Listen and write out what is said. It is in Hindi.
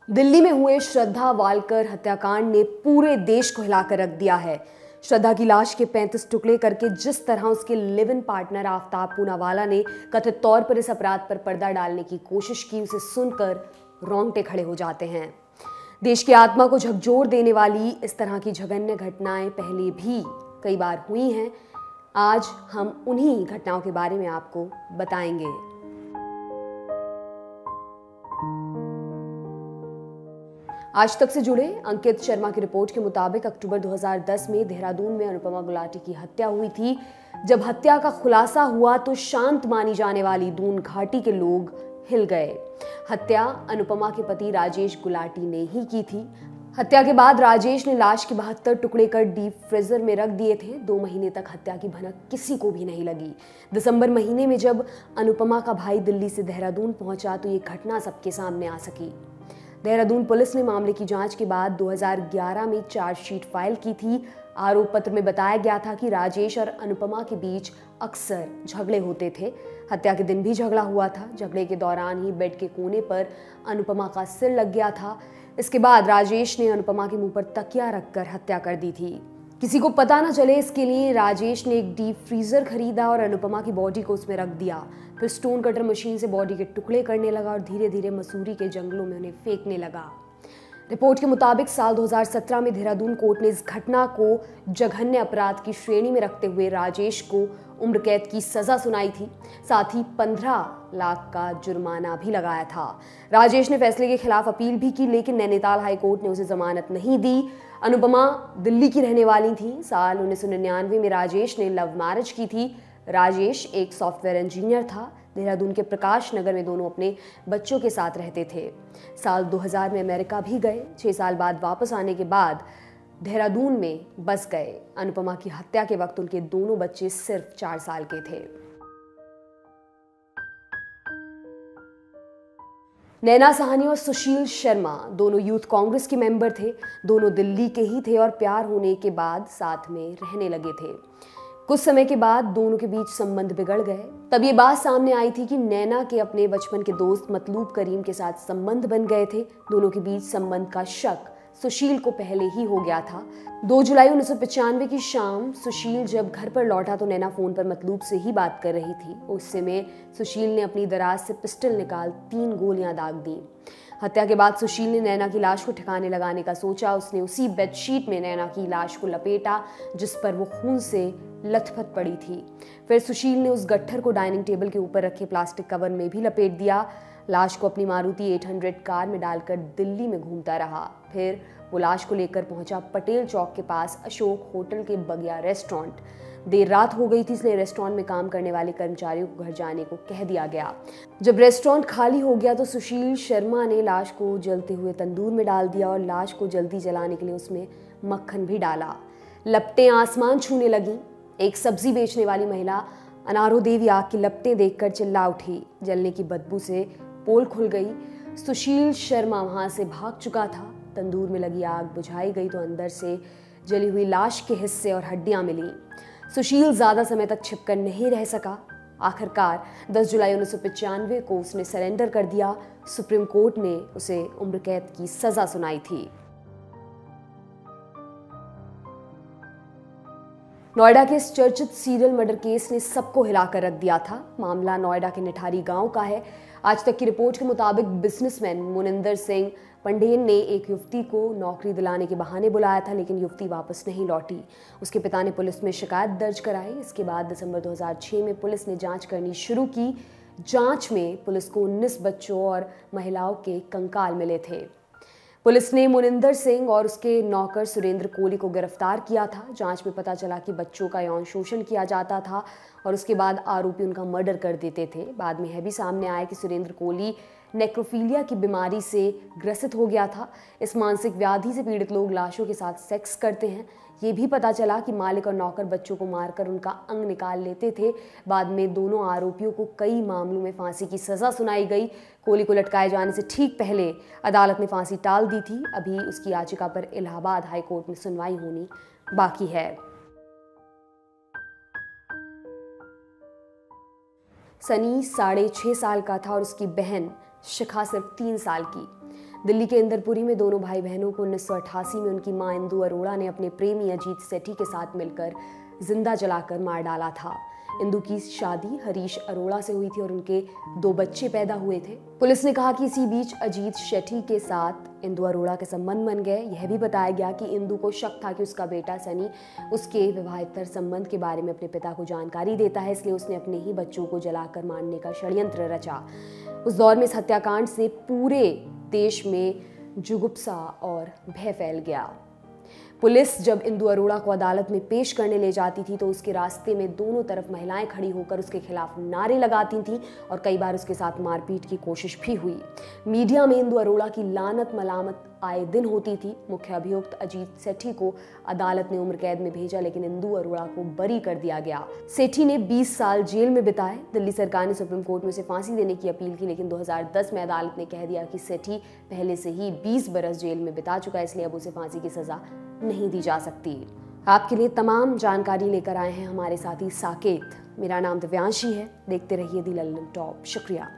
दिल्ली में हुए श्रद्धा वालकर हत्याकांड ने पूरे देश को हिलाकर रख दिया है। श्रद्धा की लाश के 35 टुकड़े करके जिस तरह उसके live in partner Aftab Poonawalla ने कथित तौर पर इस अपराध पर पर्दा डालने की कोशिश की, उसे सुनकर रोंगटे खड़े हो जाते हैं। देश की आत्मा को झकझोर देने वाली इस तरह की जघन्य घटनाएं पहले भी कई बार हुई हैं। आज हम उन्हीं घटनाओं के बारे में आपको बताएंगे। आज तक से जुड़े अंकित शर्मा की रिपोर्ट के मुताबिक अक्टूबर 2010 में देहरादून में अनुपमा गुलाटी की हत्या हुई थी। जब हत्या का खुलासा हुआ तो शांत मानी जाने वाली दून घाटी के लोग हिल गए। हत्या अनुपमा के पति राजेश गुलाटी ने ही की थी। हत्या के बाद राजेश ने लाश के 72 टुकड़े कर डीप फ्रीजर में रख दिए थे। 2 महीने तक हत्या की भनक किसी को भी नहीं लगी। दिसंबर महीने में जब अनुपमा का भाई दिल्ली से देहरादून पहुंचा तो ये घटना सबके सामने आ सकी। देहरादून पुलिस ने मामले की जांच के बाद 2011 में चार्जशीट फाइल की थी। आरोप पत्र में बताया गया था कि राजेश और अनुपमा के बीच अक्सर झगड़े होते थे। हत्या के दिन भी झगड़ा हुआ था। झगड़े के दौरान ही बेड के कोने पर अनुपमा का सिर लग गया था। इसके बाद राजेश ने अनुपमा के मुंह पर तकिया रखकर हत्या कर दी थी। किसी को पता न चले इसके लिए राजेश ने एक डीप फ्रीजर खरीदा और अनुपमा की बॉडी को उसमें रख दिया। फिर स्टोन कटर मशीन से बॉडी के टुकड़े करने लगा और धीरे धीरे मसूरी के जंगलों में उन्हें फेंकने लगा। रिपोर्ट के मुताबिक साल 2017 में देहरादून कोर्ट ने इस घटना को जघन्य अपराध की श्रेणी में रखते हुए राजेश को उम्र कैद की सजा सुनाई थी। साथ ही 15 लाख का जुर्माना भी लगाया था। राजेश ने फैसले के खिलाफ अपील भी की, लेकिन नैनीताल हाई कोर्ट ने उसे जमानत नहीं दी। अनुपमा दिल्ली की रहने वाली थी। साल 1999 में राजेश ने लव मैरिज की थी। राजेश एक सॉफ्टवेयर इंजीनियर था। देहरादून के प्रकाश नगर में दोनों अपने बच्चों के साथ रहते थे। साल 2000 में अमेरिका भी गए। 6 साल बाद वापस आने के बाद देहरादून में बस गए। अनुपमा की हत्या के वक्त उनके दोनों बच्चे सिर्फ 4 साल के थे। नैना साहनी और सुशील शर्मा दोनों यूथ कांग्रेस के मेंबर थे। दोनों दिल्ली के ही थे और प्यार होने के बाद साथ में रहने लगे थे। कुछ समय के बाद दोनों के बीच संबंध बिगड़ गए। तब ये बात सामने आई थी कि नैना के अपने बचपन के दोस्त मतलूब करीम के साथ संबंध बन गए थे। दोनों के बीच संबंध का शक सुशील को पहले ही हो गया था। 2 जुलाई 1995 की शाम सुशील जब घर पर लौटा तो नैना फोन पर मतलूब से ही बात कर रही थी। उस समय सुशील ने अपनी दराज से पिस्टल निकाल 3 गोलियां दाग दी। हत्या के बाद सुशील ने नैना की लाश को ठिकाने लगाने का सोचा। उसने उसी बेडशीट में नैना की लाश को लपेटा जिस पर वो खून से लथपथ पड़ी थी। फिर सुशील ने उस गट्ठर को डाइनिंग टेबल के ऊपर रखे प्लास्टिक कवर में भी लपेट दिया। लाश को अपनी मारुति 800 कार में डालकर दिल्ली में घूमता रहा। फिर वो लाश को लेकर पहुंचा पटेल चौक के पास अशोक होटल के बगिया रेस्टोरेंट। देर रात हो गई थी, इसलिए रेस्टोरेंट में काम करने वाले कर्मचारियों को घर जाने को कह दिया गया। जब रेस्टोरेंट खाली हो गया तो सुशील शर्मा ने लाश को जलते हुए तंदूर में डाल दिया और लाश को जल्दी जलाने के लिए उसमें मक्खन भी डाला। लपटें आसमान छूने लगी। एक सब्जी बेचने वाली महिला अनारो देवी आग की लपटें देखकर चिल्ला उठी। जलने की बदबू से पोल खुल गई। सुशील शर्मा वहां से भाग चुका था। तंदूर में लगी आग बुझाई गई तो अंदर से जली हुई लाश के हिस्से और हड्डियां मिली। सुशील ज्यादा समय तक छिपकर नहीं रह सका। आखिरकार 10 जुलाई 1995 को उसने सरेंडर कर दिया। सुप्रीम कोर्ट ने उसे उम्र कैद की सजा सुनाई थी। नोएडा के इस चर्चित सीरियल मर्डर केस ने सबको हिलाकर रख दिया था। मामला नोएडा के निठारी गांव का है। आज तक की रिपोर्ट के मुताबिक बिजनेसमैन मुनिंदर सिंह पंडेन ने एक युवती को नौकरी दिलाने के बहाने बुलाया था, लेकिन युवती वापस नहीं लौटी। उसके पिता ने पुलिस में शिकायत दर्ज कराई। इसके बाद दिसंबर 2006 में पुलिस ने जांच करनी शुरू की। जांच में पुलिस को 19 बच्चों और महिलाओं के कंकाल मिले थे। पुलिस ने मुनिंदर सिंह और उसके नौकर सुरेंद्र कोहली को गिरफ्तार किया था। जांच में पता चला कि बच्चों का यौन शोषण किया जाता था और उसके बाद आरोपी उनका मर्डर कर देते थे। बाद में यह भी सामने आया कि सुरेंद्र कोहली नेक्रोफीलिया की बीमारी से ग्रसित हो गया था। इस मानसिक व्याधि से पीड़ित लोग लाशों के साथ सेक्स करते हैं। ये भी पता चला कि मालिक और नौकर बच्चों को मारकर उनका अंग निकाल लेते थे। बाद में दोनों आरोपियों को कई मामलों में फांसी की सजा सुनाई गई। कोहली को लटकाए जाने से ठीक पहले अदालत ने फांसी टाल दी थी। अभी उसकी याचिका पर इलाहाबाद हाई कोर्ट में सुनवाई होनी बाकी है। सनी 6.5 साल का था और उसकी बहन शिखा सिर्फ 3 साल की। दिल्ली के इंदरपुरी में दोनों भाई बहनों को 1988 में उनकी मां इंदु अरोड़ा ने अपने प्रेमी अजीत सेठी के साथ मिलकर जिंदा जलाकर मार डाला था। इंदु की शादी हरीश अरोड़ा से हुई थी और उनके 2 बच्चे पैदा हुए थे। पुलिस ने कहा कि इसी बीच अजीत सेठी के साथ इंदु अरोड़ा के संबंध बन गए। यह भी बताया गया कि इंदु को शक था कि उसका बेटा सनी उसके विवाहेतर संबंध के बारे में अपने पिता को जानकारी देता है, इसलिए उसने अपने ही बच्चों को जलाकर मारने का षड्यंत्र रचा। उस दौर में इस हत्याकांड से पूरे देश में जुगुप्सा और भय फैल गया। पुलिस जब इंदु अरोड़ा को अदालत में पेश करने ले जाती थी तो उसके रास्ते में दोनों तरफ महिलाएं खड़ी होकर उसके खिलाफ नारे लगाती थीं और कई बार उसके साथ मारपीट की कोशिश भी हुई। मीडिया में इंदु अरोड़ा की लानत मलामत आए दिन होती थी। मुख्य अभियुक्त अजीत सेठी को अदालत ने उम्र कैद में भेजा, लेकिन इंदु अरोड़ा को बरी कर दिया गया। सेठी ने 20 साल जेल में बिताए। दिल्ली सरकार ने सुप्रीम कोर्ट में उसे फांसी देने की अपील की, लेकिन 2010 में अदालत ने कह दिया कि सेठी पहले से ही 20 बरस जेल में बिता चुका है, इसलिए अब उसे फांसी की सजा नहीं दी जा सकती। आपके लिए तमाम जानकारी लेकर आए हैं हमारे साथी साकेत। मेरा नाम दिव्यांशी है। देखते रहिए दी लल्लन टॉप। शुक्रिया।